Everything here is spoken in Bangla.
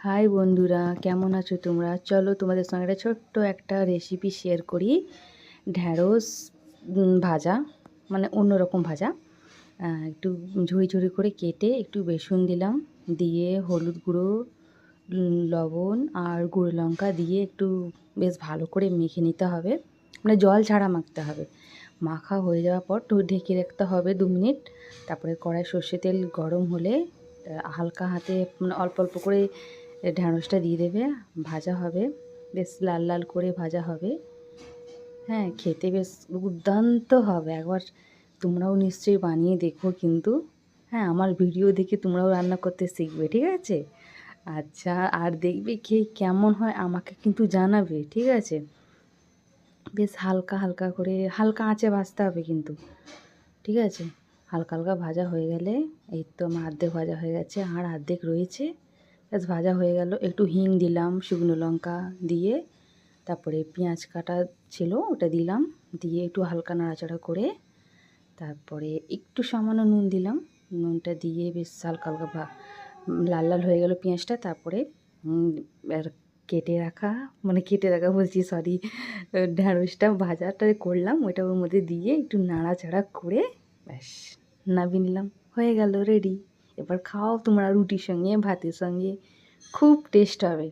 হাই বন্ধুরা, কেমন আছো তোমরা? চলো তোমাদের সঙ্গে একটা ছোট্ট একটা রেসিপি শেয়ার করি। ঢ্যাঁড়স ভাজা, মানে অন্যরকম ভাজা। একটু ঝুড়ি ঝুড়ি করে কেটে একটু বেসন দিলাম, দিয়ে হলুদ গুঁড়ো, লবণ আর গুঁড়ো লঙ্কা দিয়ে একটু বেশ ভালো করে মেখে নিতে হবে। মানে জল ছাড়া মাখতে হবে। মাখা হয়ে যাওয়ার পর তো ঢেকে রাখতে হবে 2 মিনিট। তারপরে কড়াই সর্ষে তেল গরম হলে হালকা হাতে মানে অল্প অল্প করে ঢ্যাঁড়সটা দিয়ে দেবে, ভাজা হবে, বেশ লাল লাল করে ভাজা হবে। হ্যাঁ, খেতে বেশ দুর্দান্ত হবে। একবার তোমরাও নিশ্চয়ই বানিয়ে দেখো কিন্তু। হ্যাঁ, আমার ভিডিও দেখে তোমরাও রান্না করতে শিখবে, ঠিক আছে? আচ্ছা, আর দেখবে খেয়ে কেমন হয় আমাকে কিন্তু জানাবে, ঠিক আছে? বেশ হালকা হালকা করে হালকা আঁচে ভাজতে হবে কিন্তু, ঠিক আছে? হালকা হালকা ভাজা হয়ে গেলে, এই তো আমার অর্ধেক ভাজা হয়ে গেছে, আর অর্ধেক রয়েছে। ব্যাস ভাজা হয়ে গেল, একটু হিং দিলাম, শুকনো লঙ্কা দিয়ে, তারপরে পেঁয়াজ কাটা ছিল ওটা দিলাম, দিয়ে একটু হালকা নাড়াচাড়া করে তারপরে একটু সামান্য নুন দিলাম। নুনটা দিয়ে বেশ হালকা হালকা লাল লাল হয়ে গেল পেঁয়াজটা। তারপরে আর কেটে রাখা বলছি, সরি, ঢ্যাঁড়সটা ভাজাটা করলাম ওইটা ওর মধ্যে দিয়ে একটু নাড়াচাড়া করে ব্যাস নামিয়ে নিলাম, হয়ে গেল রেডি। এবার খাও তোমরা রুটির সঙ্গে, ভাতের সঙ্গে, খুব টেস্ট হবে।